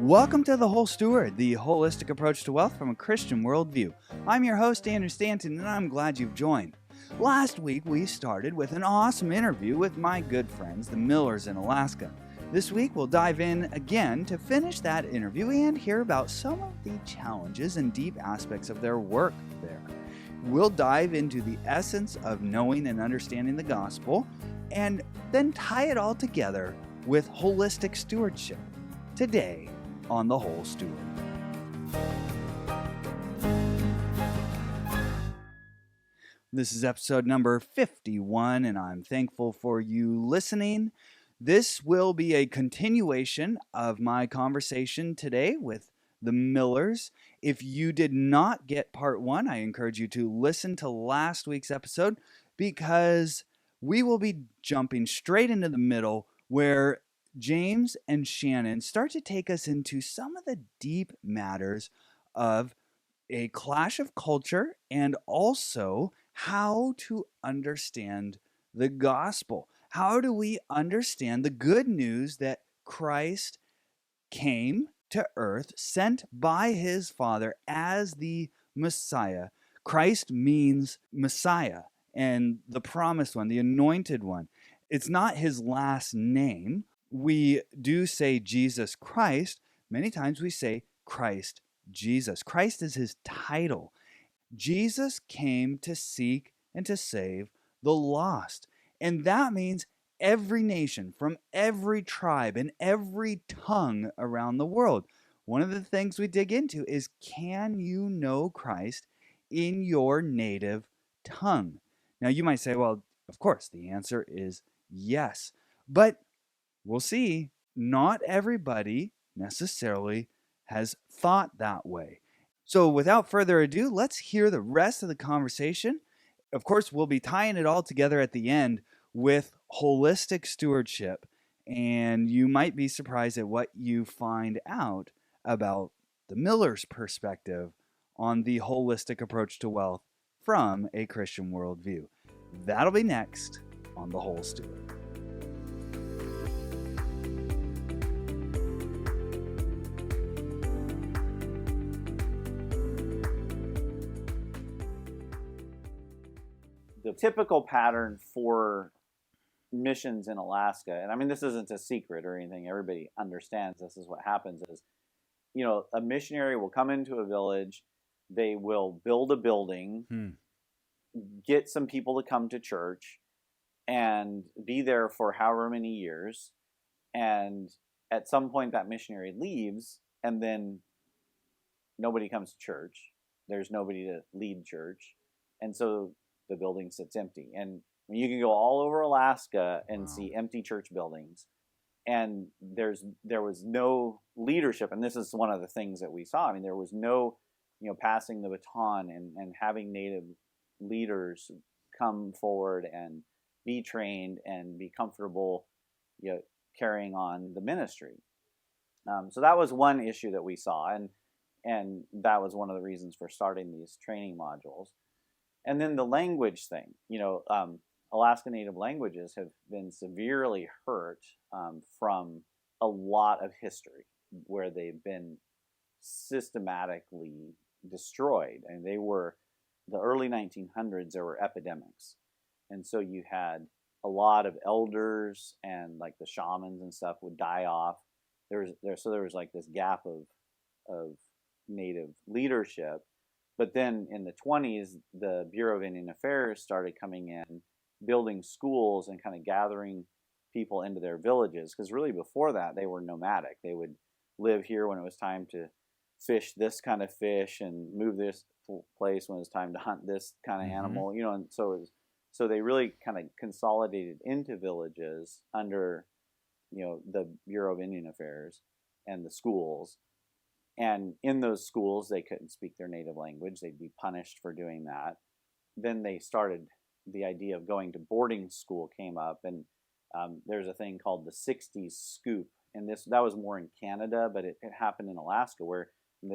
Welcome to The Whole Steward, the holistic approach to wealth from a Christian worldview. I'm your host, Andrew Stanton, and I'm glad you've joined. Last week, we started with an awesome interview with my good friends, the Millers in Alaska. This week, we'll dive in again to finish that interview and hear about some of the challenges and deep aspects of their work there. We'll dive into the essence of knowing and understanding the gospel, and then tie it all together with holistic stewardship. Today, on The Whole Steward. This is episode number 51, and I'm thankful for you listening. This will be a continuation of my conversation today with the Millers. If you did not get part one, I encourage you to listen to last week's episode because we will be jumping straight into the middle where James and Shannon start to take us into some of the deep matters of a clash of culture and also how to understand the gospel. How do we understand the good news that Christ came to earth, sent by his Father as the Messiah? Christ means Messiah and the promised one, the anointed one. It's not his last name. We do say Jesus Christ. Many times we say Christ Jesus. Christ is his title. Jesus came to seek and to save the lost. And that means every nation, from every tribe and every tongue around the world. One of the things we dig into is, can you know Christ in your native tongue? Now you might say, well, of course, the answer is yes. But we'll see, not everybody necessarily has thought that way. So without further ado, let's hear the rest of the conversation. Of course, we'll be tying it all together at the end with holistic stewardship, and you might be surprised at what you find out about the Miller's perspective on the holistic approach to wealth from a Christian worldview. That'll be next on The Whole Steward. The typical pattern for missions in Alaska, and I mean, this isn't a secret or anything, everybody understands this is what happens is, a missionary will come into a village, they will build a building, get some people to come to church, and be there for however many years, and at some point that missionary leaves, and then nobody comes to church, there's nobody to lead church, and so the building sits empty. And you can go all over Alaska and see empty church buildings. And there was no leadership. And this is one of the things that we saw. I mean, there was no, passing the baton and having Native leaders come forward and be trained and be comfortable, carrying on the ministry. So that was one issue that we saw. And that was one of the reasons for starting these training modules. And then the language thing, Alaska Native languages have been severely hurt from a lot of history where they've been systematically destroyed. And they were, the early 1900s, there were epidemics. And so you had a lot of elders and like the shamans and stuff would die off. There was like this gap of Native leadership. But then in the 20s, the Bureau of Indian Affairs started coming in, building schools and kind of gathering people into their villages. Because really before that, they were nomadic. They would live here when it was time to fish this kind of fish and move this place when it was time to hunt this kind of animal. And so they really kind of consolidated into villages under, the Bureau of Indian Affairs and the schools. And in those schools, they couldn't speak their native language. They'd be punished for doing that. Then they started, the idea of going to boarding school came up. And there's a thing called the 60s scoop. And that was more in Canada, but it happened in Alaska, where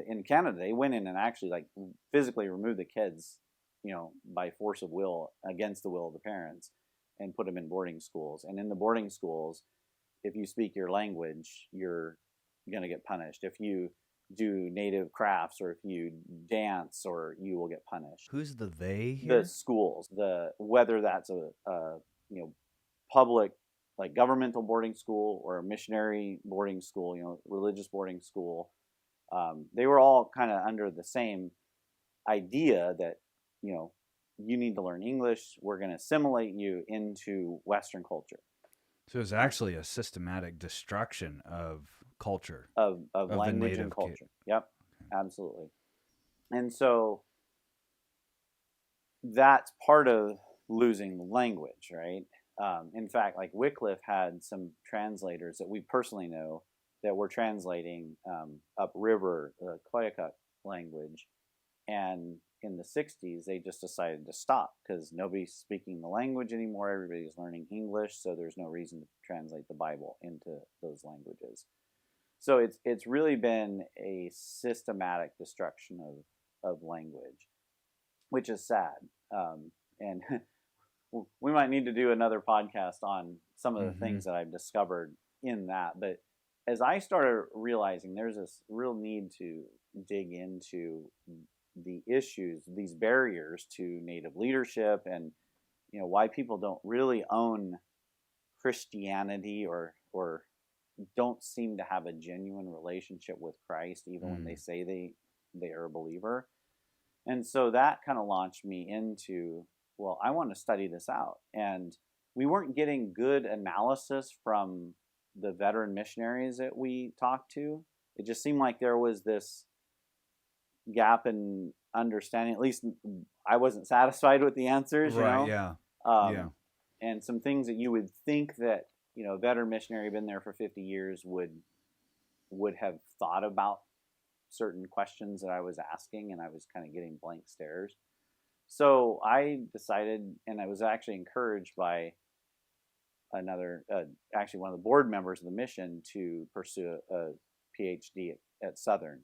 in Canada, they went in and actually like physically removed the kids, by force of will, against the will of the parents, and put them in boarding schools. And in the boarding schools, if you speak your language, you're going to get punished. If you do native crafts or if you dance, or you will get punished. Who's the they here? The schools, whether that's a public, like governmental boarding school, or a missionary boarding school, religious boarding school. They were all kind of under the same idea that, you need to learn English. We're going to assimilate you into Western culture. So it's actually a systematic destruction of culture. Of language and culture. Yep, absolutely. And so that's part of losing the language, right? In fact, like Wycliffe had some translators that we personally know that were translating upriver, the Koyukuk language. And in the 60s, they just decided to stop because nobody's speaking the language anymore. Everybody's learning English, so there's no reason to translate the Bible into those languages. So it's really been a systematic destruction of language, which is sad. And we might need to do another podcast on some of the things that I've discovered in that. But as I started realizing there's this real need to dig into the issues, these barriers to Native leadership, and why people don't really own Christianity or don't seem to have a genuine relationship with Christ, even when they say they are a believer. And so that kind of launched me into, well, I want to study this out. And we weren't getting good analysis from the veteran missionaries that we talked to. It just seemed like there was this gap in understanding. At least I wasn't satisfied with the answers, right, Yeah. And some things that you would think that, a veteran missionary been there for 50 years would have thought about certain questions that I was asking, and I was kind of getting blank stares. So I decided, and I was actually encouraged by actually one of the board members of the mission to pursue a PhD at Southern.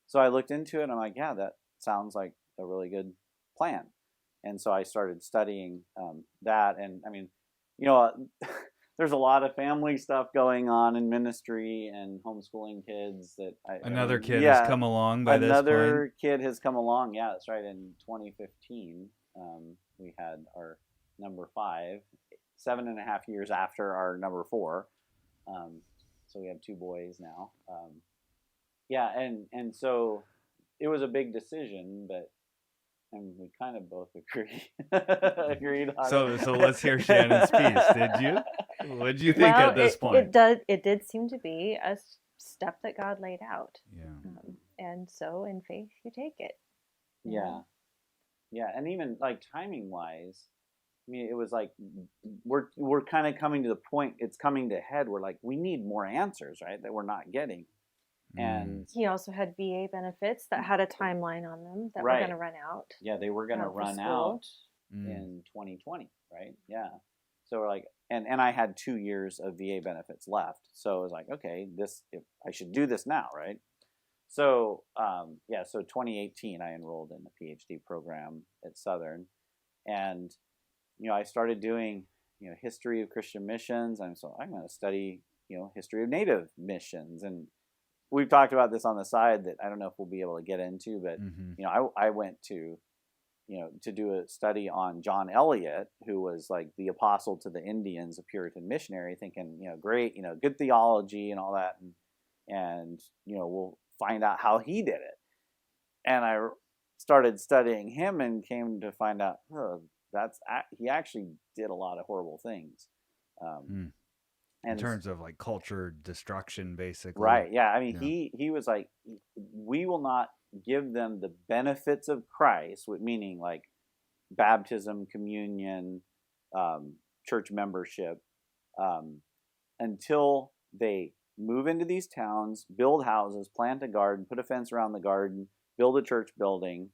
So I looked into it, and I'm like, yeah, that sounds like a really good plan. And so I started studying that. And I mean, there's a lot of family stuff going on in ministry and homeschooling kids. Another kid has come along by this point. Another kid has come along. Yeah, that's right. In 2015, we had our number 5, 7.5 years after our number 4. So we have 2 boys now. Yeah, and so it was a big decision, but we kind of both agreed on it. So let's hear Shannon's piece. Did you? What did you think at this point? It did seem to be a step that God laid out. Yeah. And so in faith, you take it. Yeah. Yeah, and even like timing wise, I mean, it was like we're kind of coming to the point. It's coming to head. We're like, we need more answers, right? That we're not getting. And he also had VA benefits that had a timeline on them that were going to run out. Yeah, they were going to run out in 2020, right? Yeah. So we're like, and I had 2 years of VA benefits left. So I was like, okay, I should do this now, right? So so 2018 I enrolled in the PhD program at Southern, and I started doing history of Christian missions, and so I'm going to study history of Native missions. And we've talked about this on the side that I don't know if we'll be able to get into, but I went to to do a study on John Eliot, who was like the apostle to the Indians, a Puritan missionary, thinking great, good theology and all that, and we'll find out how he did it. And I started studying him and came to find out he actually did a lot of horrible things. In terms of like culture destruction, basically. Right. Yeah. I mean, he was like, we will not give them the benefits of Christ, meaning like baptism, communion, church membership, until they move into these towns, build houses, plant a garden, put a fence around the garden, build a church building,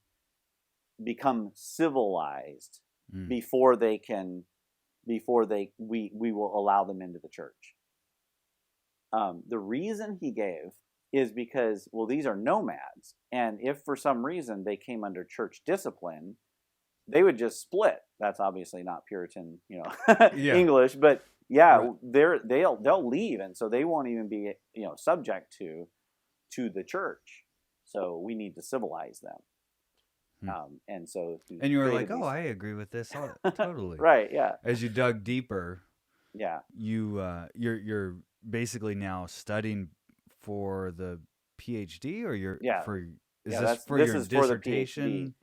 become civilized before we will allow them into the church. The reason he gave is because, well, these are nomads, and if for some reason they came under church discipline, they would just split. That's obviously not Puritan, English, but Yeah, they'll leave, and so they won't even be subject to the church. So we need to civilize them. And so and you were like, "Oh, I agree with this totally." Right? Yeah. As you dug deeper, yeah, you're basically now studying for the PhD, or you're this for your dissertation?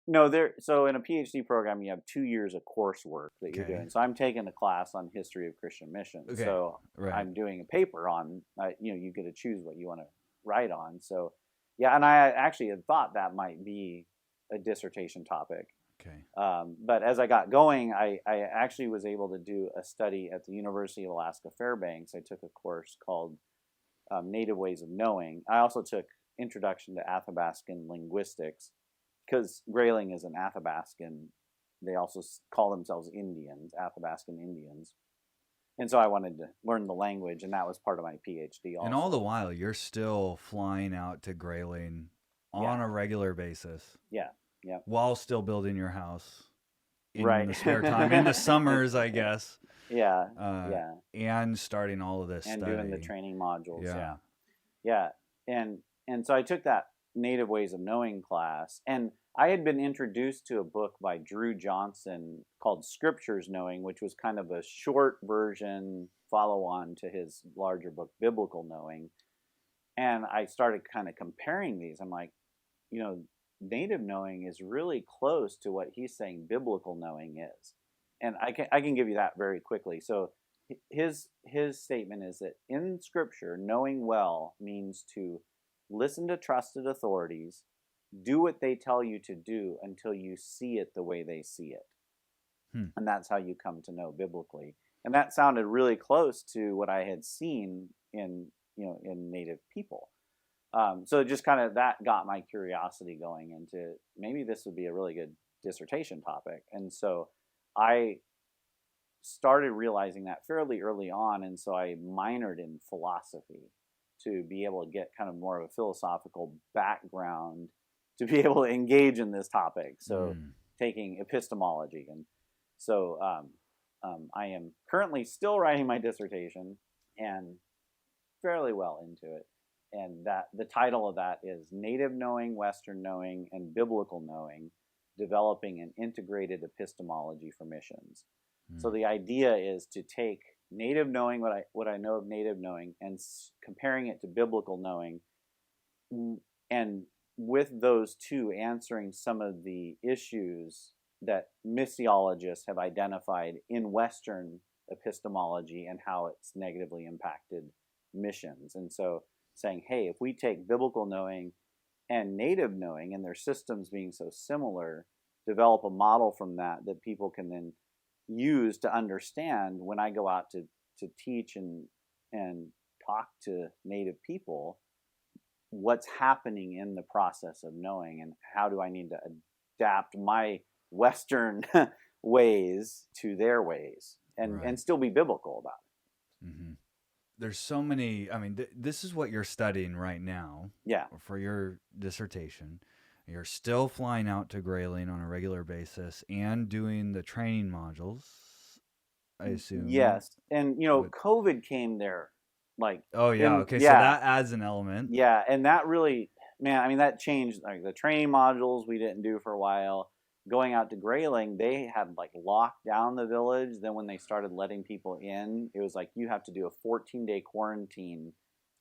No, so in a PhD program, you have 2 years of coursework that you're doing. So I'm taking a class on history of Christian missions. Okay. So I'm doing a paper on, you get to choose what you want to write on. So, yeah, and I actually had thought that might be a dissertation topic. Okay. But as I got going, I actually was able to do a study at the University of Alaska Fairbanks. I took a course called Native Ways of Knowing. I also took Introduction to Athabascan Linguistics, because Grayling is an Athabascan. They also call themselves Indians, Athabascan Indians. And so I wanted to learn the language, and that was part of my PhD also. And all the while, you're still flying out to Grayling on a regular basis. Yeah, yeah. While still building your house in the spare time, in the summers, I guess. Yeah, And starting all of this and study. doing the training modules. Yeah. Yeah. And so I took that Native Ways of Knowing class, and I had been introduced to a book by Drew Johnson called Scriptures Knowing, which was kind of a short version follow-on to his larger book Biblical Knowing. And I started kind of comparing these. I'm like, Native Knowing is really close to what he's saying Biblical Knowing is. And I can give you that very quickly. So his statement is that in Scripture, knowing well means to listen to trusted authorities, do what they tell you to do until you see it the way they see it. And that's how you come to know biblically. And that sounded really close to what I had seen in Native people. So just kind of that got my curiosity going into maybe this would be a really good dissertation topic. And so I started realizing that fairly early on. And so I minored in philosophy to be able to get kind of more of a philosophical background to be able to engage in this topic. So taking epistemology. And so I am currently still writing my dissertation and fairly well into it. And that the title of that is Native Knowing, Western Knowing, and Biblical Knowing, Developing an Integrated Epistemology for Missions. So the idea is to take Native Knowing, what I know of Native Knowing, and comparing it to Biblical Knowing, and with those two answering some of the issues that missiologists have identified in Western epistemology and how it's negatively impacted missions. And so saying, hey, if we take Biblical Knowing and Native Knowing and their systems being so similar, develop a model from that people can then use to understand when I go out to teach and talk to Native people, what's happening in the process of knowing and how do I need to adapt my Western ways to their ways and still be biblical about it. Mm-hmm. There's so many, this is what you're studying right now. Yeah. For your dissertation. You're still flying out to Grayling on a regular basis and doing the training modules, I assume. Yes. And, COVID came there. Oh, yeah. So that adds an element. Yeah. And that really, that changed. Like the training modules we didn't do for a while. Going out to Grayling, they had locked down the village. Then when they started letting people in, it was you have to do a 14-day quarantine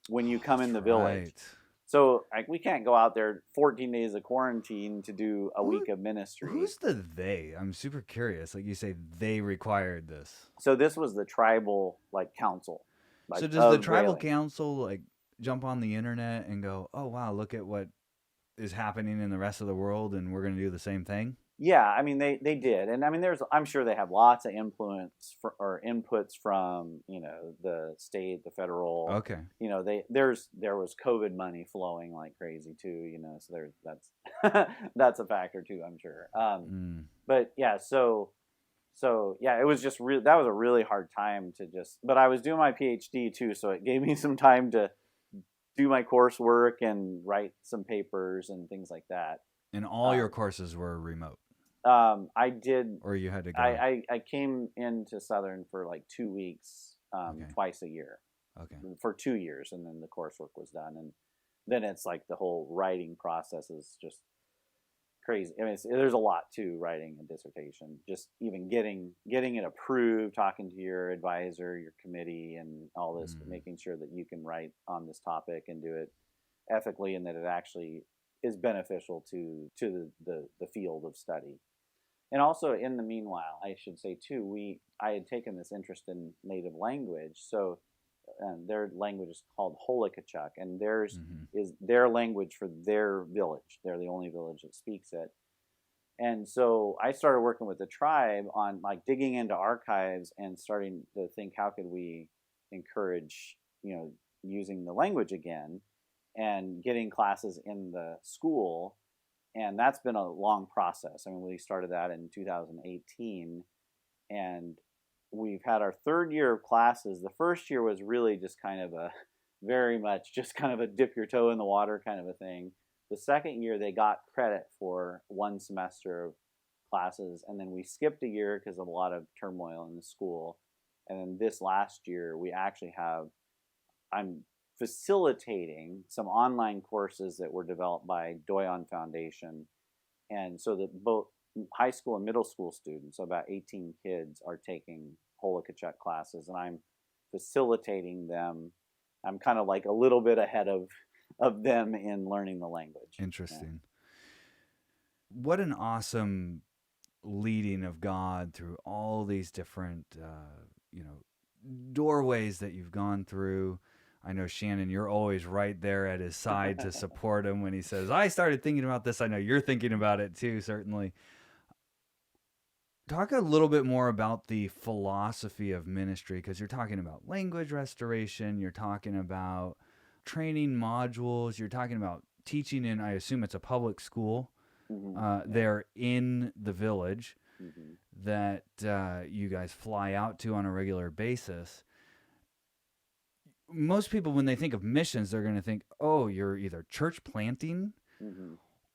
when you come in the village. Right. So we can't go out there 14 days of quarantine to do a week of ministry. Who's the they? I'm super curious. You say they required this. So this was the tribal council. So does the tribal council jump on the internet and go, "Oh wow, look at what is happening in the rest of the world, and we're going to do the same thing"? Yeah, they did, and I'm sure they have lots of influence or inputs from the state, the federal. Okay. There was COVID money flowing like crazy too. So that's that's a factor too, I'm sure. But yeah, so yeah, it was just that was a really hard time to just. But I was doing my PhD too, so it gave me some time to do my coursework and write some papers and things like that. And all your courses were remote. I did. or you had to go? I came into Southern for like 2 weeks, Okay. twice a year Okay. for 2 years, and then the coursework was done, and then it's like the whole writing process is just crazy. I mean, there's a lot to writing a dissertation. Just even getting it approved, talking to your advisor, your committee, and all this, making sure that you can write on this topic and do it ethically, and that it actually is beneficial to the field of study. And also, in the meanwhile, I should say too, I had taken this interest in native language, so their language is called Holokachuk, and theirs is their language for their village. They're the only village that speaks it. And so I started working with the tribe on like digging into archives and starting to think, how could we encourage, using the language again, and getting classes in the school. And that's been a long process. I mean, we started that in 2018, and we've had our third year of classes. The first year was really just kind of very much just kind of a dip your toe in the water kind of a thing. The second year, they got credit for one semester of classes, and then we skipped a year because of a lot of turmoil in the school. And then this last year, we actually I'm facilitating some online courses that were developed by Doyon Foundation, and so that both high school and middle school students, so about 18 kids, are taking Holokachuk classes, and I'm facilitating them. I'm kind of like a little bit ahead of them in learning the language. Interesting. Yeah. What an awesome leading of God through all these different, doorways that you've gone through. I know, Shannon, you're always right there at his side to support him when he says, I started thinking about this. I know you're thinking about it too, certainly. Talk a little bit more about the philosophy of ministry, because you're talking about language restoration, you're talking about training modules, you're talking about teaching in, I assume it's a public school there in the village that you guys fly out to on a regular basis. Most people, when they think of missions, they're going to think, oh, you're either church planting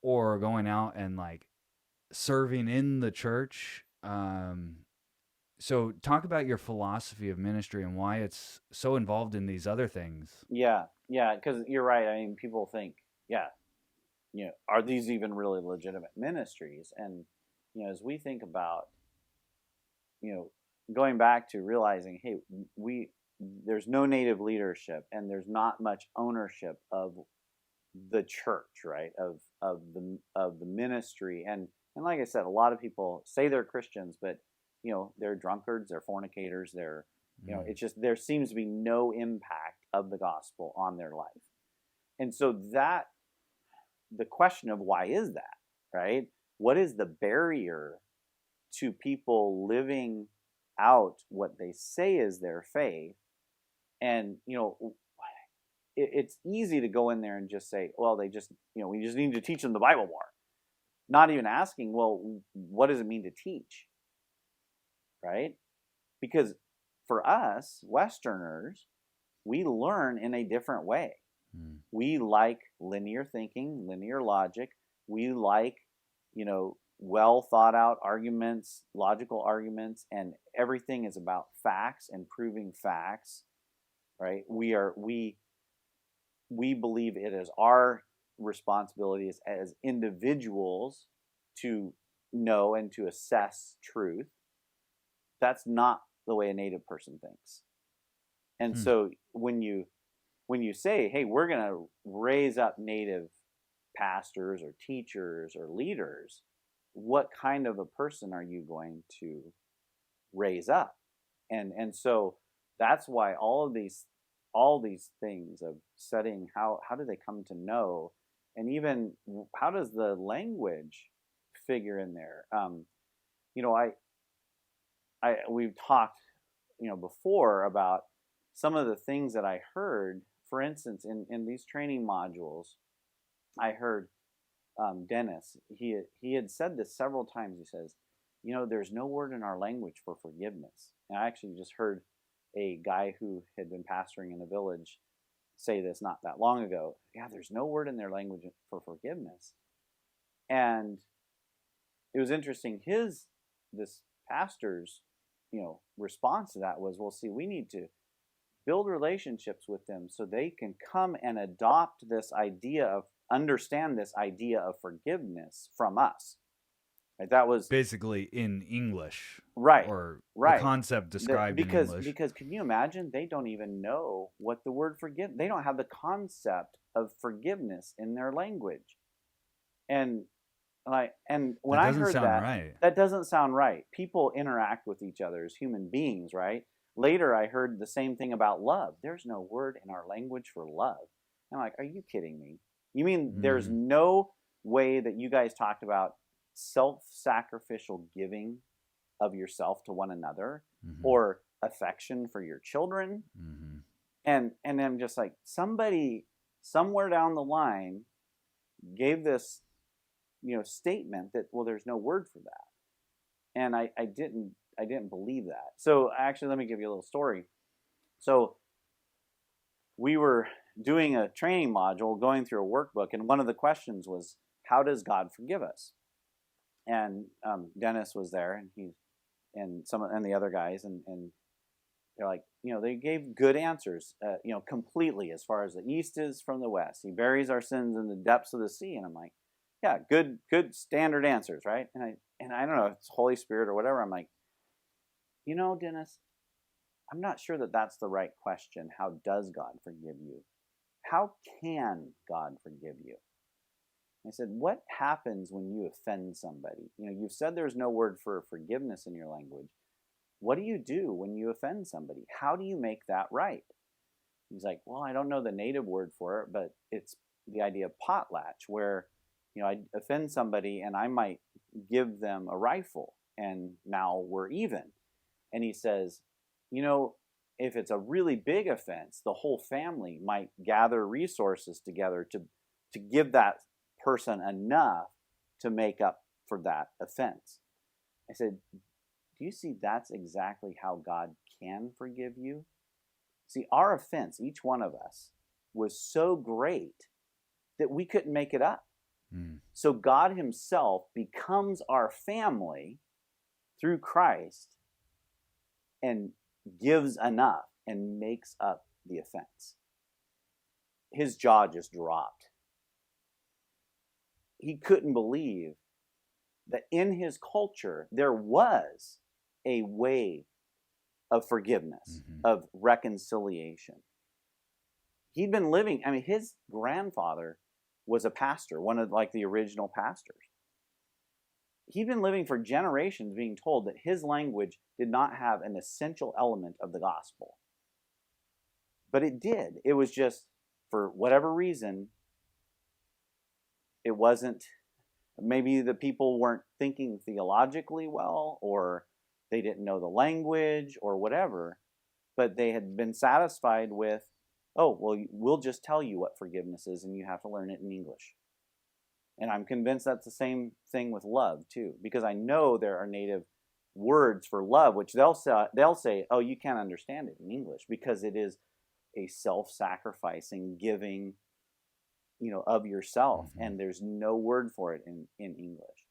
or going out and like serving in the church. So talk about your philosophy of ministry and why it's so involved in these other things. Yeah, because you're right. I mean, people think, are these even really legitimate ministries? And, as we think about, going back to realizing, hey, there's no native leadership and there's not much ownership of the church, right? Of the ministry. And like I said, a lot of people say they're Christians, but they're drunkards, they're fornicators, it's just, there seems to be no impact of the gospel on their life. And so the question of why is that, right? What is the barrier to people living out what they say is their faith? And, it's easy to go in there and just say, well, we just need to teach them the Bible more. Not even asking, well, what does it mean to teach? Right? Because for us, Westerners, we learn in a different way. We like linear thinking, linear logic. We like, well thought out arguments, logical arguments, and everything is about facts and proving facts. Right? We believe it is our responsibility as individuals to know and to assess truth. That's not the way a native person thinks. And so when you say, hey, we're going to raise up native pastors or teachers or leaders, what kind of a person are you going to raise up? And so that's why all these things of studying how do they come to know, and even how does the language figure in there? We've talked before about some of the things that I heard. For instance, in these training modules, I heard Dennis. He had said this several times. He says, there's no word in our language for forgiveness. And I actually just heard a guy who had been pastoring in a village say this not that long ago. Yeah, there's no word in their language for forgiveness. And it was interesting. This pastor's, response to that was, well, see, we need to build relationships with them so they can come and understand this idea of forgiveness from us. Right? That was basically in English, right, or right. the concept described in English. Because can you imagine? They don't even know what the word forgive. They don't have the concept of forgiveness in their language, and when I heard that, right. That doesn't sound right. People interact with each other as human beings, right? Later, I heard the same thing about love. There's no word in our language for love. I'm like, are you kidding me? You mean there's no way that you guys talked about self-sacrificial giving of yourself to one another, or affection for your children? And I'm just like, somebody somewhere down the line gave this statement that, well, there's no word for that. And I didn't believe that. So actually, let me give you a little story. So we were doing a training module, going through a workbook, and one of the questions was, how does God forgive us? And Dennis was there, and the other guys, and they're like, they gave good answers, completely, as far as the east is from the west. He buries our sins in the depths of the sea. And I'm like, yeah, good standard answers, right? And I don't know if it's Holy Spirit or whatever. I'm like, Dennis, I'm not sure that that's the right question. How does God forgive you? How can God forgive you? I said, what happens when you offend somebody? You've said there's no word for forgiveness in your language. What do you do when you offend somebody? How do you make that right? He's like, well, I don't know the native word for it, but it's the idea of potlatch, where I offend somebody and I might give them a rifle, and now we're even. And he says, if it's a really big offense, the whole family might gather resources together to give that person enough to make up for that offense. I said, do you see that's exactly how God can forgive you? See, our offense, each one of us, was so great that we couldn't make it up. So God himself becomes our family through Christ and gives enough and makes up the offense. His jaw just dropped. He couldn't believe that in his culture there was a way of forgiveness, of reconciliation. He'd been living, his grandfather was a pastor, one of the original pastors. He'd been living for generations being told that his language did not have an essential element of the gospel. But it did. It was just, for whatever reason, it wasn't, maybe the people weren't thinking theologically well, or they didn't know the language, or whatever, but they had been satisfied with, oh, well, we'll just tell you what forgiveness is, and you have to learn it in English. And I'm convinced that's the same thing with love, too, because I know there are native words for love, which they'll say, oh, you can't understand it in English, because it is a self-sacrificing giving, of yourself, and there's no word for it in English.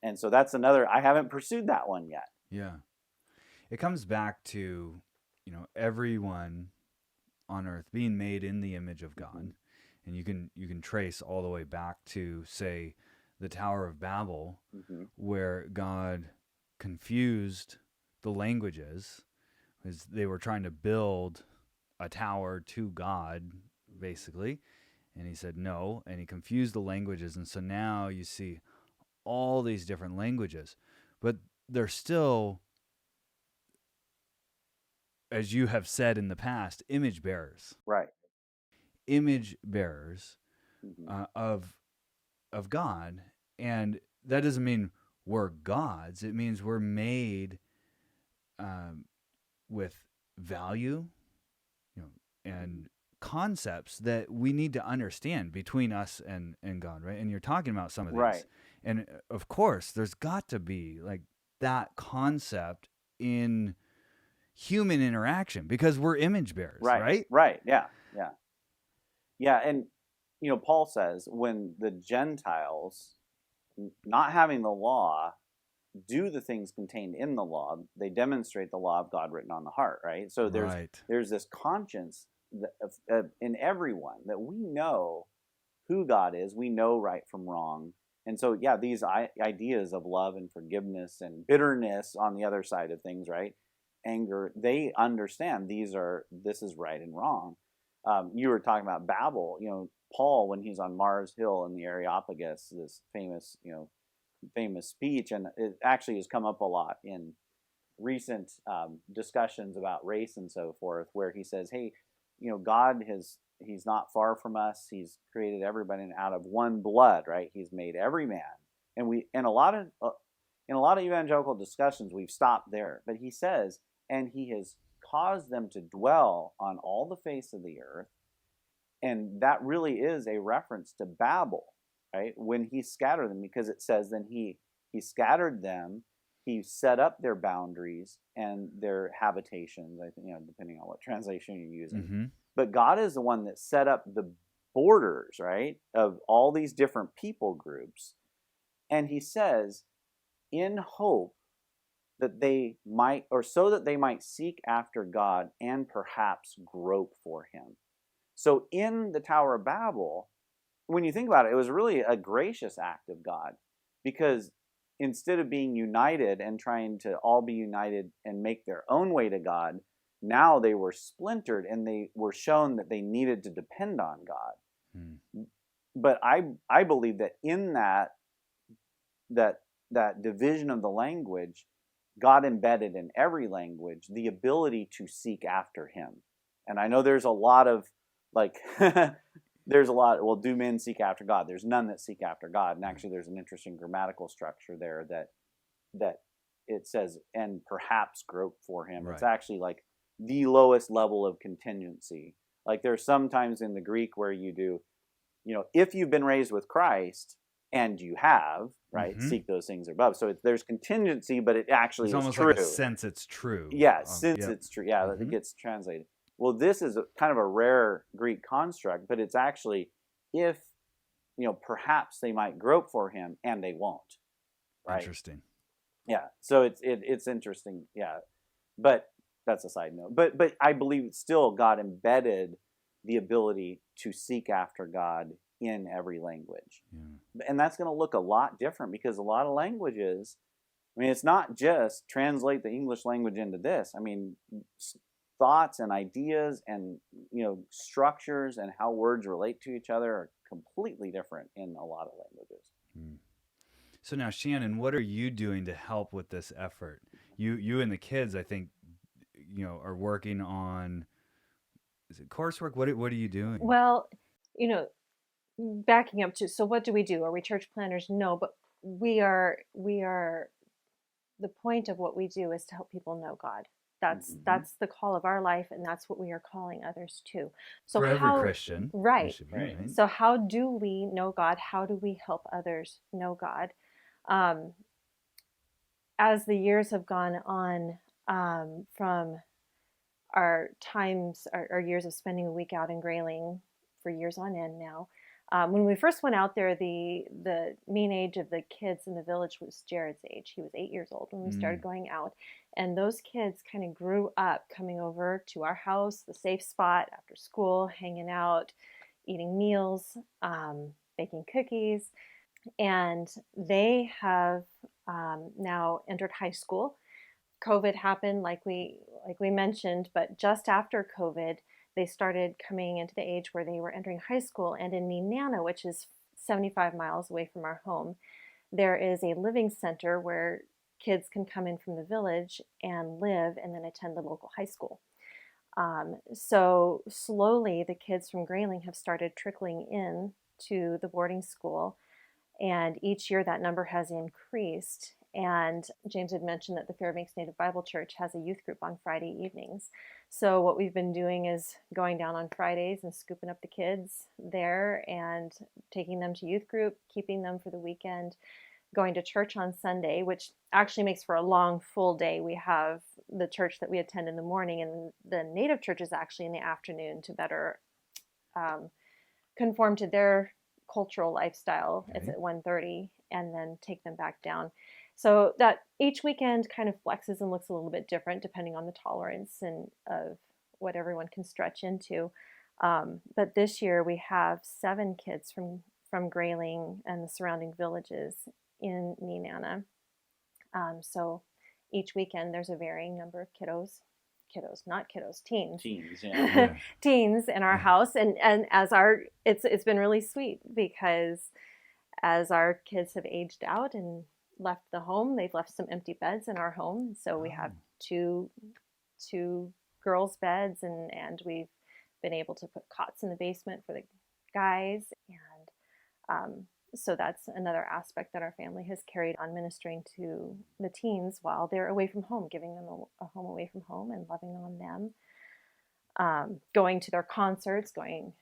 And so that's another, I haven't pursued that one yet. Yeah. It comes back to, everyone on earth being made in the image of God. And you can trace all the way back to, say, the Tower of Babel, where God confused the languages, as they were trying to build a tower to God, basically. And he said no, and he confused the languages. And so now you see all these different languages, but they're still, as you have said in the past, image bearers. Right. Image bearers of God. And that doesn't mean we're gods. It means we're made with value, and concepts that we need to understand between us and God, right? And you're talking about some of these. Right. And of course, there's got to be that concept in human interaction, because we're image bearers, right? Right. Yeah. And Paul says when the Gentiles not having the law do the things contained in the law. They demonstrate the law of God written on the heart, right? So there's this conscience in everyone that we know who God is. We know right from wrong. And so, yeah, these ideas of love and forgiveness and bitterness on the other side of things, right? Anger, they understand this is right and wrong. You were talking about Babel. Paul, when he's on Mars Hill in the Areopagus, this famous speech, and it actually has come up a lot in recent discussions about race and so forth, where he says, hey, God he's not far from us. He's created everybody out of one blood, right? He's made every man. And in a lot of evangelical discussions, we've stopped there. But he says, and he has caused them to dwell on all the face of the earth. And that really is a reference to Babel, right? When he scattered them, because it says then he scattered them, he set up their boundaries and their habitations, I think, depending on what translation you're using. Mm-hmm. But God is the one that set up the borders, right, of all these different people groups. And he says, in hope that they might, or so that they might seek after God and perhaps grope for him. So in the Tower of Babel, when you think about it, it was really a gracious act of God, because instead of being united and trying to all be united and make their own way to God, now they were splintered and they were shown that they needed to depend on God. But I believe that in that division of the language, God embedded in every language the ability to seek after him. And I know there's a lot of well, do men seek after God? There's none that seek after God. And actually there's an interesting grammatical structure there that it says, and perhaps grope for him. Right. It's actually like the lowest level of contingency. Like there's sometimes in the Greek where you do, if you've been raised with Christ, and you have, right, seek those things above. So there's contingency, but it actually is true. It's almost like a sense it's true. Yeah, it's true. Yeah, it gets translated. Well, this is kind of a rare Greek construct, but it's actually if, perhaps they might grope for him and they won't. Right? Interesting. Yeah, so it's interesting. Yeah, but that's a side note. But I believe still God embedded the ability to seek after God in every language. Yeah. And that's going to look a lot different, because a lot of languages, it's not just translate the English language into this. Thoughts and ideas and structures and how words relate to each other are completely different in a lot of languages. So now, Shannon, what are you doing to help with this effort? You and the kids, I think, are working on, is it coursework? What are you doing? Well, backing up to, so what do we do? Are we church planners? No, but we are, the point of what we do is to help people know God. That's the call of our life, and that's what we are calling others to. So for every Christian. Right. So how do we know God? How do we help others know God? As the years have gone on, from our years of spending a week out in Grayling for years on end now, when we first went out there, the mean age of the kids in the village was Jared's age. He was 8 years old when we started going out. And those kids kind of grew up coming over to our house, the safe spot after school, hanging out, eating meals, baking cookies. And they have now entered high school. COVID happened, like we mentioned, but just after COVID, they started coming into the age where they were entering high school. And in Nenana, which is 75 miles away from our home, there is a living center where kids can come in from the village and live and then attend the local high school. So slowly the kids from Grayling have started trickling in to the boarding school. And each year that number has increased. And James had mentioned that the Fairbanks Native Bible Church has a youth group on Friday evenings. So what we've been doing is going down on Fridays and scooping up the kids there and taking them to youth group, keeping them for the weekend, going to church on Sunday, which actually makes for a long, full day. We have the church that we attend in the morning, and the Native church is actually in the afternoon to better conform to their cultural lifestyle. It's Okay. at 1:30, and then take them back down. So that each weekend kind of flexes and looks a little bit different depending on the tolerance and of what everyone can stretch into. But this year we have 7 kids from Grayling and the surrounding villages in Nenana. So each weekend there's a varying number of not kiddos, teens, Teens, Yeah. teens in our Yeah. house, and it's been really sweet because as our kids have aged out and left the home, they've left some empty beds in our home. So we have Oh. two girls' beds, and we've been able to put cots in the basement for the guys, and so that's another aspect that our family has carried on, ministering to the teens while they're away from home, giving them a home away from home and loving on them, going to their concerts, going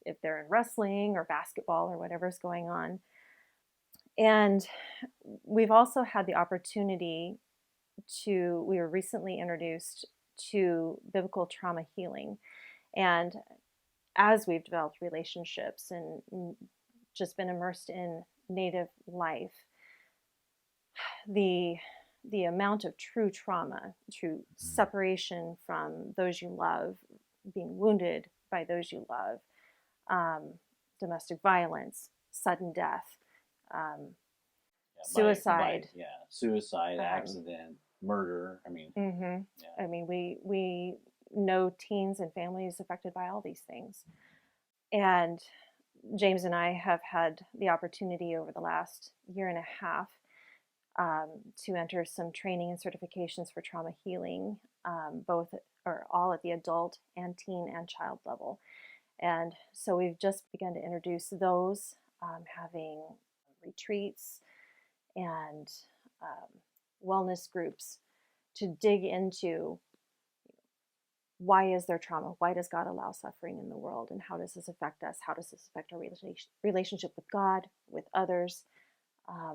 if they're in wrestling or basketball or whatever's going on. And we've also had the opportunity we were recently introduced to biblical trauma healing. And as we've developed relationships and just been immersed in Native life, the amount of true trauma, true separation from those you love, being wounded by those you love, domestic violence, sudden death, suicide. Suicide, accident, murder. I mean, Mm-hmm. yeah. I mean, we know teens and families affected by all these things. And James and I have had the opportunity over the last year and a half to enter some training and certifications for trauma healing, both or all at the adult and teen and child level. And so we've just begun to introduce those, having retreats and wellness groups to dig into why is there trauma? Why does God allow suffering in the world? And how does this affect us? How does this affect our relationship with God, with others? A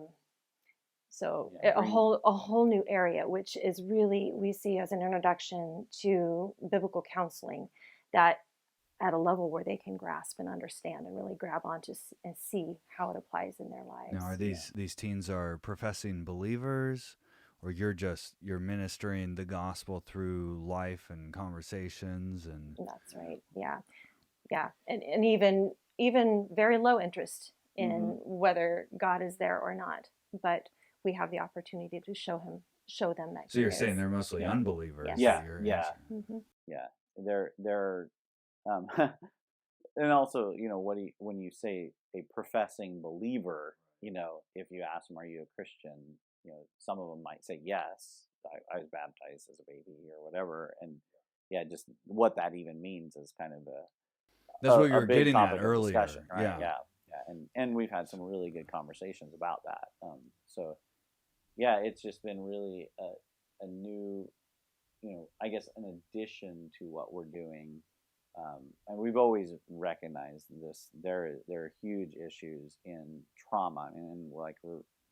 whole new area, which is really, we see as an introduction to biblical counseling, that at a level where they can grasp and understand and really grab onto and see how it applies in their lives. Now, are these teens are professing believers, or you're ministering the gospel through life and conversations and? That's right. Yeah, and even very low interest in whether God is there or not, but we have the opportunity to show them that. So you're saying they're mostly unbelievers. Yes. Yeah. Mm-hmm. Yeah. They're and also, when you say a professing believer, if you ask them, are you a Christian? Some of them might say yes. I was baptized as a baby or whatever, and just what that even means is kind of That's what you were big getting topic at of earlier. discussion, right? Yeah. And we've had some really good conversations about that. So it's just been really a new, I guess, an addition to what we're doing. And we've always recognized this. There are huge issues in trauma, and like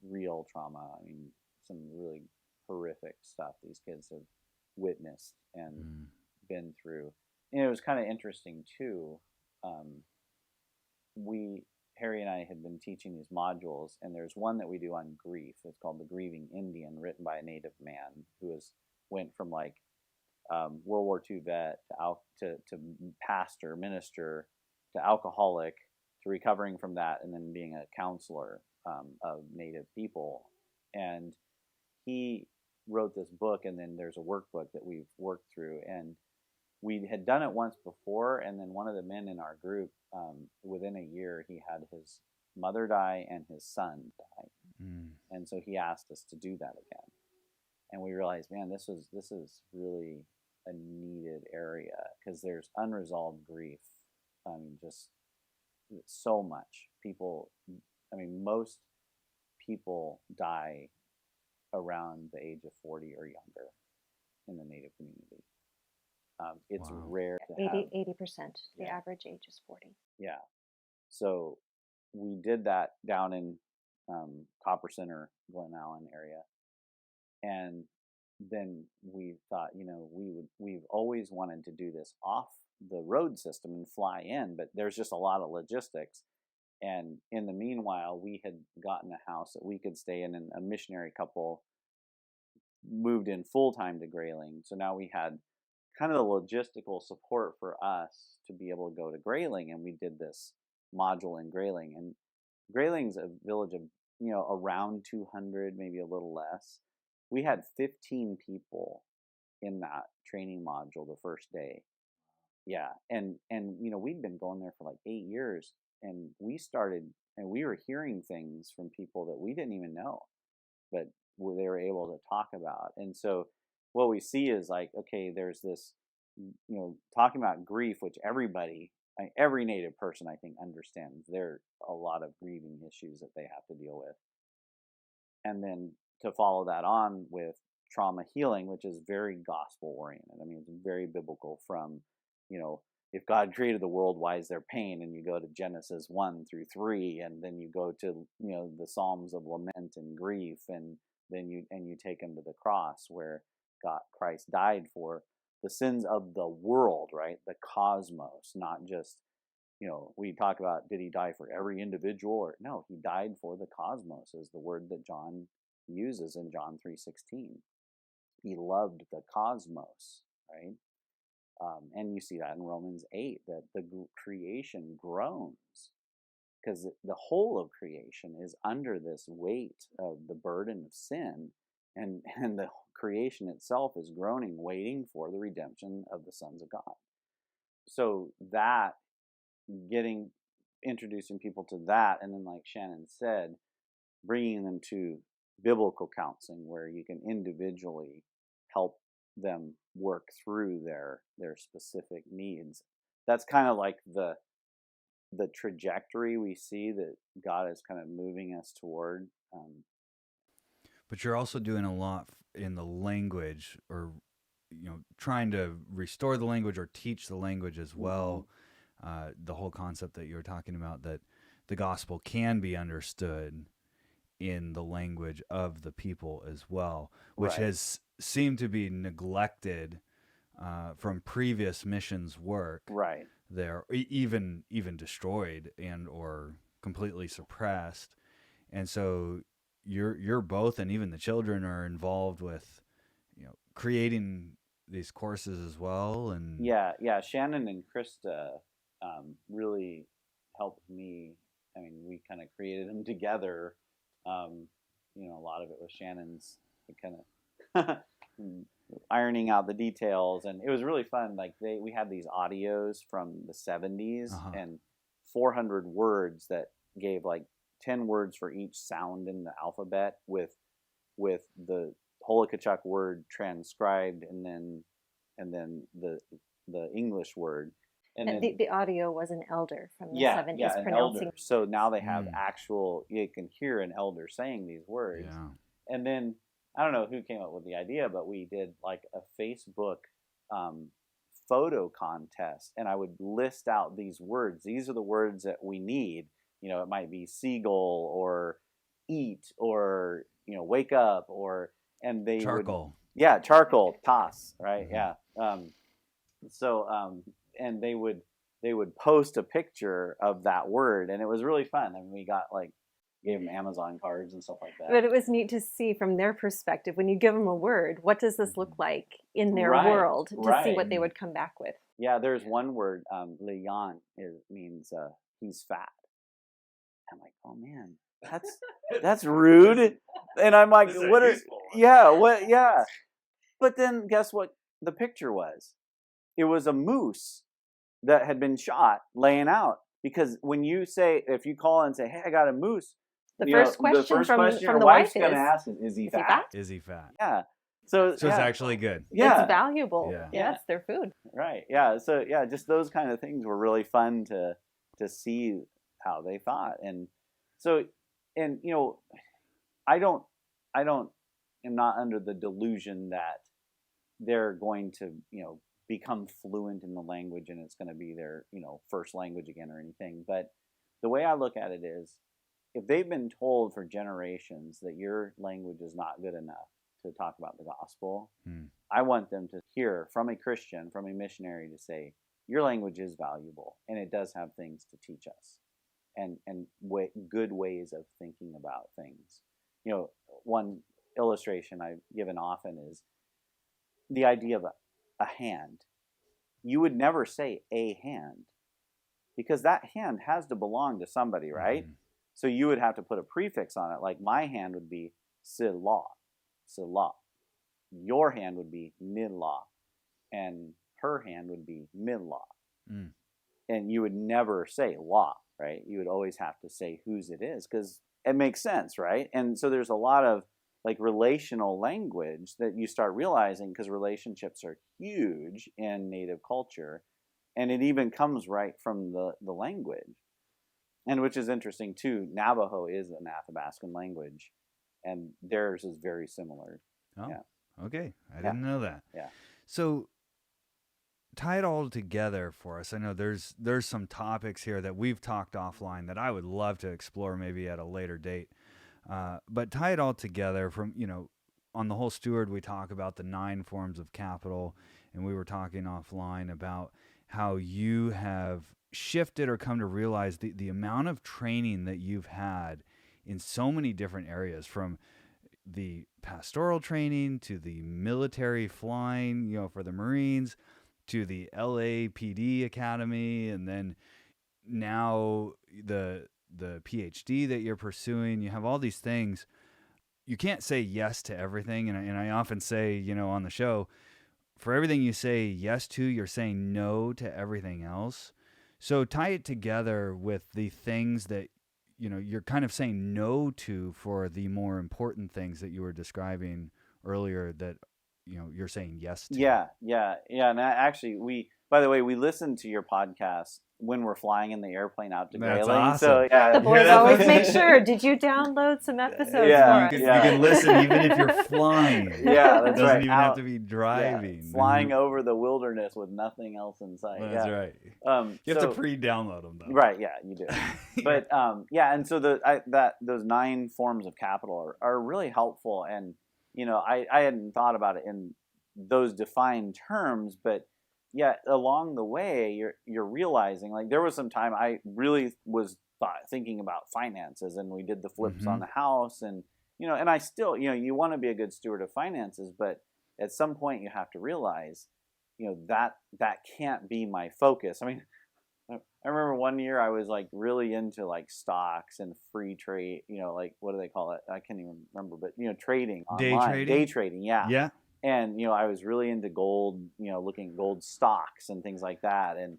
real trauma. I mean, some really horrific stuff these kids have witnessed and been through. And it was kind of interesting too. Harry and I had been teaching these modules, and there's one that we do on grief. It's called The Grieving Indian, written by a Native man who went from like World War II vet to pastor, minister, to alcoholic, to recovering from that, and then being a counselor of Native people. And he wrote this book, and then there's a workbook that we've worked through. And we had done it once before, and then one of the men in our group, within a year, he had his mother die and his son die. And so he asked us to do that again. And we realized, man, this is really a needed area, because there's unresolved grief. I mean, just so much. Most people die around the age of 40 or younger in the Native community. It's rare to have 80%. The average age is 40. Yeah. So we did that down in Copper Center, Glen Allen area. And then we thought, we've always wanted to do this off the road system and fly in, but there's just a lot of logistics. And in the meanwhile, we had gotten a house that we could stay in, and a missionary couple moved in full time to Grayling. So now we had kind of the logistical support for us to be able to go to Grayling, and we did this module in Grayling. And Grayling's a village of, around 200, maybe a little less. We had 15 people in that training module the first day. Yeah, and we'd been going there for like 8 years, and we were hearing things from people that we didn't even know, but they were able to talk about. And so what we see is like, okay, there's this, talking about grief, which every Native person I think understands. There are a lot of grieving issues that they have to deal with, and then to follow that on with trauma healing, which is very gospel oriented. I mean, it's very biblical from, if God created the world, why is there pain? And you go to Genesis 1-3, and then you go to, the Psalms of lament and grief, and then you take them to the cross where Christ died for the sins of the world, right? The cosmos, not just, we talk about, did he die for every individual? Or no, he died for the cosmos, is the word that John uses in John 3:16. He loved the cosmos, right? And you see that in Romans 8, that the creation groans, because the whole of creation is under this weight of the burden of sin, and the creation itself is groaning, waiting for the redemption of the sons of God. So that introducing people to that, and then like Shannon said, bringing them to biblical counseling where you can individually help them work through their specific needs. That's kind of like the trajectory we see that God is kind of moving us toward. But you're also doing a lot in the language, or trying to restore the language or teach the language as well. The whole concept that you're talking about, that the gospel can be understood in the language of the people as well, which Right. has seemed to be neglected from previous missions work. Right. There, even destroyed and or completely suppressed. And so you're both, and even the children are involved with creating these courses as well. And yeah Shannon and Krista really helped me. I mean, we kind of created them together. A lot of it was Shannon's kind of ironing out the details, and it was really fun. Like we had these audios from the 70s, and 400 words that gave like 10 words for each sound in the alphabet, with the Holokachuk word transcribed, and then the English word. And then, the audio was an elder from the 70s an pronouncing. elder. So now they have actual, you can hear an elder saying these words. Yeah. And then I don't know who came up with the idea, but we did like a Facebook photo contest, and I would list out these words. These are the words that we need. It might be seagull, or eat, or wake up, and they charcoal. Charcoal, toss, right? Mm-hmm. And they would post a picture of that word, and it was really fun. I mean, we gave them Amazon cards and stuff like that. But it was neat to see from their perspective, when you give them a word, what does this look like in their world, to see what they would come back with. Yeah, there's one word, liyan, means he's fat. I'm like, oh man, that's rude. And I'm like, what? But then guess what the picture was? It was a moose that had been shot laying out. Because when if you call and say, hey, I got a moose, the first question from your the wife's wife going to ask is he fat? Is he fat? Yeah. So it's actually good. Yeah. It's valuable. Yeah. It's their food. Right. Yeah. So just those kind of things were really fun to see how they thought. And so, I am not under the delusion that they're going to, become fluent in the language and it's going to be their, first language again or anything. But the way I look at it is, if they've been told for generations that your language is not good enough to talk about the gospel, I want them to hear from a Christian, from a missionary, to say, your language is valuable and it does have things to teach us. and good ways of thinking about things. One illustration I've given often is the idea of a hand. You would never say a hand because that hand has to belong to somebody, right? Mm-hmm. So you would have to put a prefix on it. Like my hand would be Silah, Silah. Your hand would be Nilah, and her hand would be Milah. Mm. And you would never say law, right? You would always have to say whose it is because it makes sense, right? And so there's a lot of like relational language that you start realizing because relationships are huge in Native culture, and it even comes right from the language. And which is interesting too, Navajo is an Athabascan language, and theirs is very similar. Oh, Yeah. okay. I didn't know that. Yeah. So tie it all together for us. I know there's some topics here that we've talked offline that I would love to explore maybe at a later date. But tie it all together from, on the whole Steward, we talk about the 9 forms of capital, and we were talking offline about how you have shifted or come to realize the amount of training that you've had in so many different areas, from the pastoral training to the military flying, for the Marines, to the LAPD Academy, and then now the PhD that you're pursuing. You have all these things. You can't say yes to everything, and I often say, on the show, for everything you say yes to, you're saying no to everything else. So tie it together with the things that you're kind of saying no to for the more important things that you were describing earlier that you're saying yes to. Yeah. And actually, by the way, we listen to your podcast when we're flying in the airplane out to That's Grayling. awesome. So yeah, The boys always make sure. Did you download some episodes for us? You can listen even if you're flying. Yeah, It that's doesn't right. even have to be driving. Flying over the wilderness with nothing else in sight. That's right. You have to pre-download them though. Right. Yeah, you do. But and so those 9 forms of capital are really helpful, and I hadn't thought about it in those defined terms, but yeah, along the way you're realizing, like, there was some time I really was thinking about finances, and we did the flips on the house, and and I still, you want to be a good steward of finances, but at some point you have to realize that can't be my focus. I mean, I remember one year I was like really into like stocks and free trade, like, what do they call it? I can't even remember, but trading online. Day trading, yeah. And I was really into gold, looking at gold stocks and things like that. And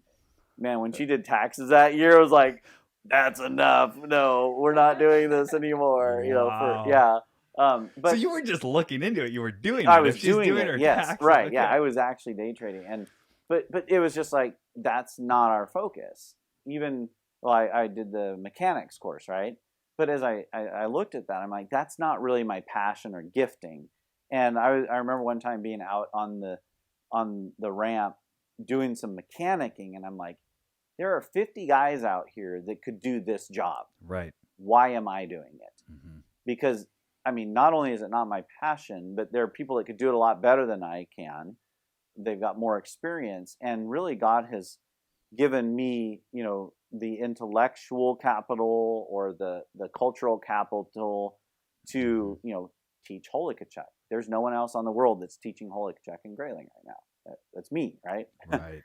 man, when she did taxes that year, I was like, that's enough. No, we're not doing this anymore. Wow. But so you weren't just looking into it; you were doing it. I was if she's doing it. her Yes, taxes, right. okay. Yeah, I was actually day trading, and but it was just like, that's not our focus. Even I did the mechanics course, right? But as I looked at that, I'm like, that's not really my passion or gifting. And I remember one time being out on the ramp doing some mechanicking, and I'm like, there are 50 guys out here that could do this job. Right. Why am I doing it? Mm-hmm. Because, I mean, not only is it not my passion, but there are people that could do it a lot better than I can. They've got more experience, and really God has given me, the intellectual capital or the cultural capital to, teach Holy Kachuk. There's no one else on the world that's teaching Holy Kachuk in Grayling right now. That's me, right? Right.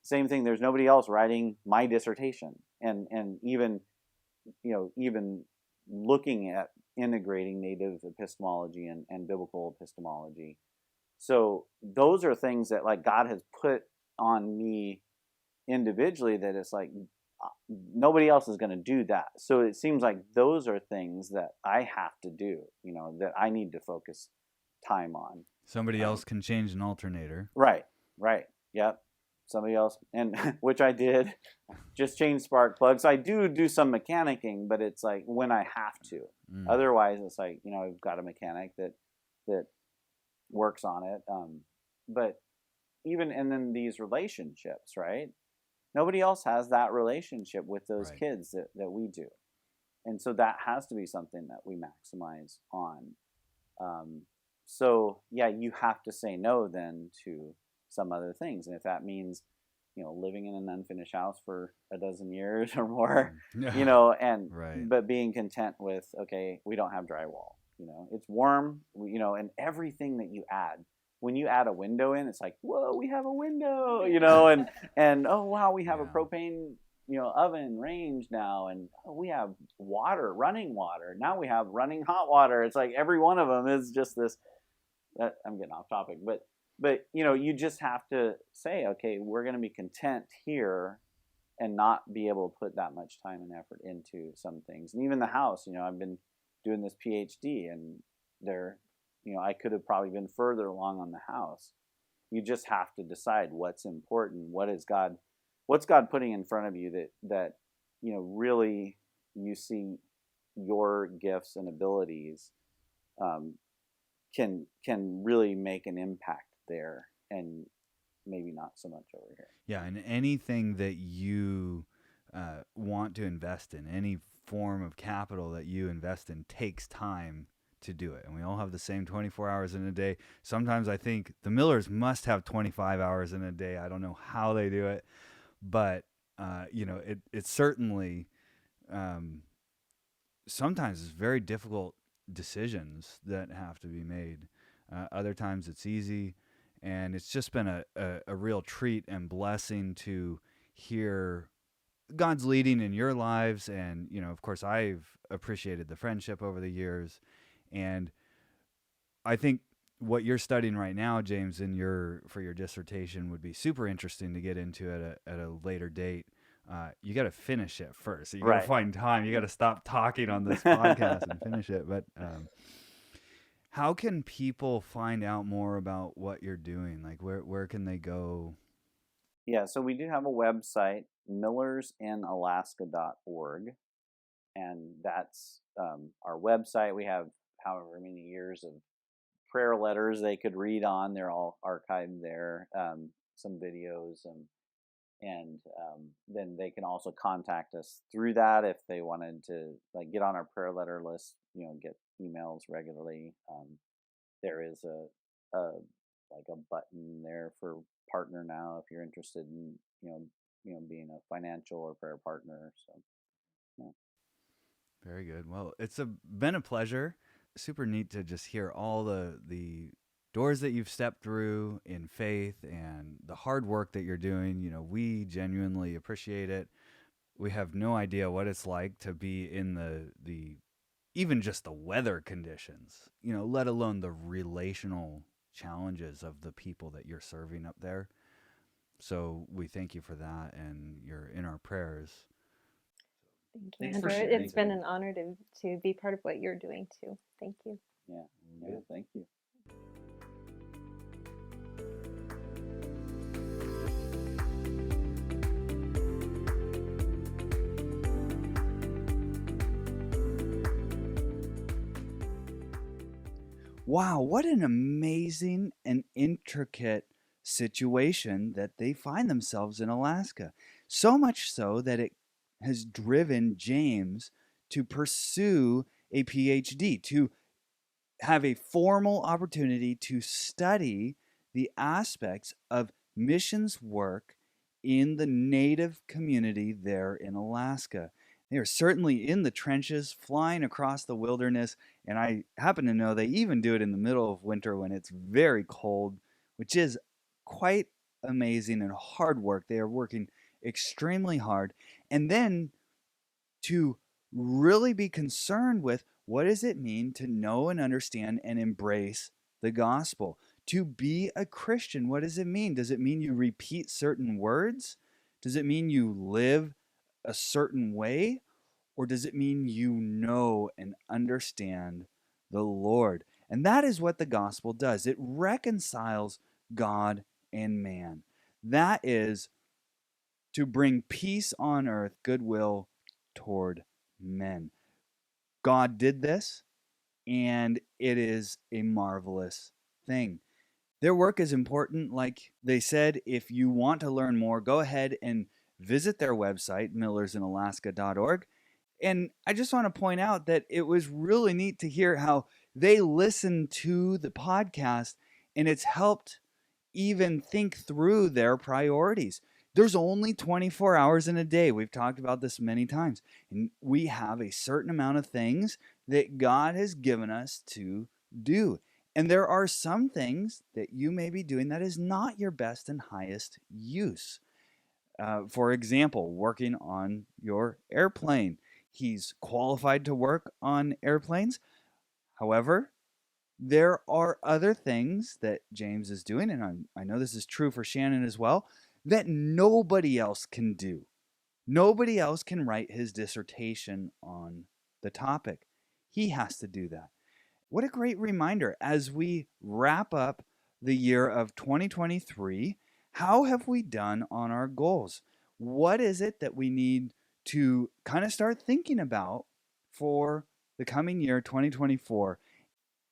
Same thing. There's nobody else writing my dissertation, and even looking at integrating native epistemology and biblical epistemology. So those are things that, like, God has put on me individually, that it's like nobody else is going to do that. So it seems like those are things that I have to do, that I need to focus time on. Somebody else can change an alternator. Right. Yep. Somebody else, and which I did, just change spark plugs. So I do some mechanicking, but it's like when I have to. Otherwise, it's like, I've got a mechanic that works on it. But even, and then these relationships, right? Nobody else has that relationship with those kids that we do. And so that has to be something that we maximize on. So yeah, you have to say no then to some other things. And if that means living in an unfinished house for a dozen years or more, and Right. but being content with, okay, we don't have drywall, it's warm, and everything that you add, when you add a window in, it's like, whoa, we have a window, and oh wow, we have a Yeah. propane oven range now, and oh, we have running water now, we have running hot water. It's like every one of them is just this. I'm getting off topic, but you just have to say, okay, we're going to be content here and not be able to put that much time and effort into some things. And even the house, I've been doing this PhD, and there, I could have probably been further along on the house. You just have to decide what's important. What's God putting in front of you that really you see your gifts and abilities can really make an impact there, and maybe not so much over here. Yeah, and anything that you want to invest in, any form of capital that you invest in, takes time to do it. And we all have the same 24 hours in a day. Sometimes I think the Millers must have 25 hours in a day. I don't know how they do it, but it certainly sometimes it's very difficult decisions that have to be made. Other times it's easy. And it's just been a real treat and blessing to hear God's leading in your lives. And, of course, I've appreciated the friendship over the years. And I think what you're studying right now, James, for your dissertation would be super interesting to get into at a later date. You got to finish it first. So you got to find time. You got to stop talking on this podcast and finish it. But how can people find out more about what you're doing? Like, where can they go? Yeah, so we do have a website, millersinalaska.org, and that's our website. We have however many years of prayer letters they could read on. They're all archived there, some videos, and then they can also contact us through that if they wanted to get on our prayer letter list, get emails regularly. There is a button there for partner now if you're interested in being a financial or prayer partner. So yeah. Very good. Well, it's been a pleasure. Super neat to just hear all the doors that you've stepped through in faith and the hard work that you're doing. We genuinely appreciate it. We have no idea what it's like to be in the even just the weather conditions, let alone the relational challenges of the people that you're serving up there. So we thank you for that, and you're in our prayers. Thank you, Andrew. It's been an honor to be part of what you're doing too. Thank you. Yeah, thank you. Wow, what an amazing and intricate situation that they find themselves in Alaska. So much so that it has driven James to pursue a PhD, to have a formal opportunity to study the aspects of missions work in the native community there in Alaska. They are certainly in the trenches, flying across the wilderness, and I happen to know they even do it in the middle of winter when it's very cold, which is quite amazing and hard work. They are working extremely hard. And then to really be concerned with, what does it mean to know and understand and embrace the gospel? To be a Christian, what does it mean? Does it mean you repeat certain words? Does it mean you live a certain way? Or does it mean you know and understand the Lord? And that is what the gospel does. It reconciles God and man. That is to bring peace on earth, goodwill toward men. God did this, and it is a marvelous thing. Their work is important. Like they said, if you want to learn more, go ahead and visit their website, millersinalaska.org. And I just want to point out that it was really neat to hear how they listened to the podcast, and it's helped even think through their priorities. There's only 24 hours in a day. We've talked about this many times. And we have a certain amount of things that God has given us to do. And there are some things that you may be doing that is not your best and highest use. For example, working on your airplane. He's qualified to work on airplanes. However, there are other things that James is doing, and I know this is true for Shannon as well, that nobody else can do. Nobody else can write his dissertation on the topic. He has to do that. What a great reminder as we wrap up the year of 2023. How have we done on our goals? What is it that we need to kind of start thinking about for the coming year, 2024?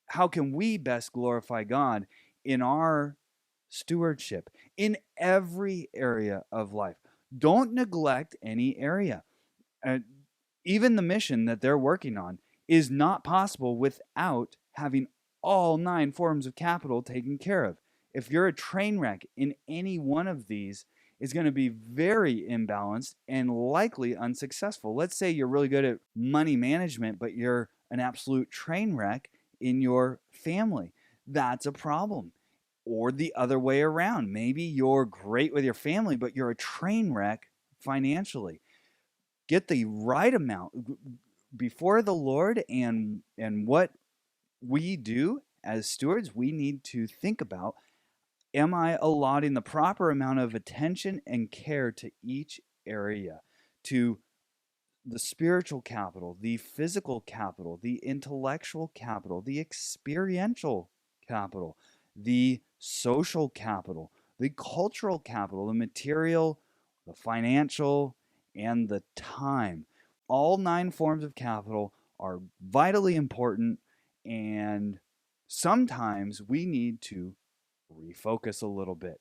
How can we best glorify God in our stewardship in every area of life? Don't neglect any area. Even the mission that they're working on is not possible without having all 9 forms of capital taken care of. If you're a train wreck in any one of these, it's going to be very imbalanced and likely unsuccessful. Let's say you're really good at money management, but you're an absolute train wreck in your family. That's a problem. Or the other way around. Maybe you're great with your family, but you're a train wreck financially. Get the right amount before the Lord, and what we do as stewards, we need to think about, am I allotting the proper amount of attention and care to each area, to the spiritual capital, the physical capital, the intellectual capital, the experiential capital, the social capital, the cultural capital, the material, the financial, and the time. All 9 forms of capital are vitally important, and sometimes we need to refocus a little bit.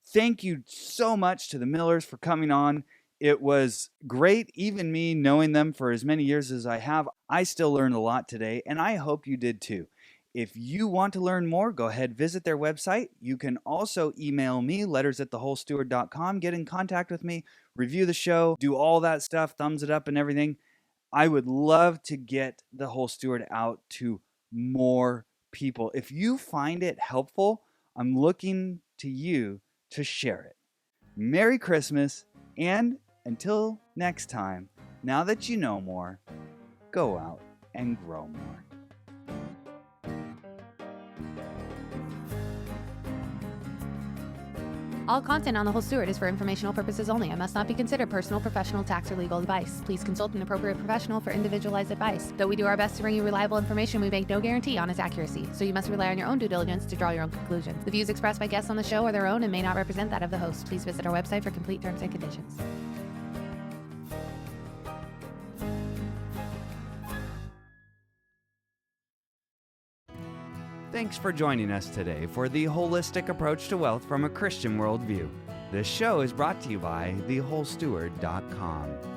Thank you so much to the Millers for coming on. It was great, even me knowing them for as many years as I have. I still learned a lot today, and I hope you did too. If you want to learn more, go ahead, visit their website. You can also email me, letters@thewholesteward.com, get in contact with me, review the show, do all that stuff, thumbs it up and everything. I would love to get the Whole Steward out to more people. If you find it helpful, I'm looking to you to share it. Merry Christmas, and until next time, now that you know more, go out and grow more. All content on The Whole Steward is for informational purposes only and must not be considered personal, professional, tax, or legal advice. Please consult an appropriate professional for individualized advice. Though we do our best to bring you reliable information, we make no guarantee on its accuracy, so you must rely on your own due diligence to draw your own conclusions. The views expressed by guests on the show are their own and may not represent that of the host. Please visit our website for complete terms and conditions. Thanks for joining us today for the holistic approach to wealth from a Christian worldview. This show is brought to you by thewholesteward.com.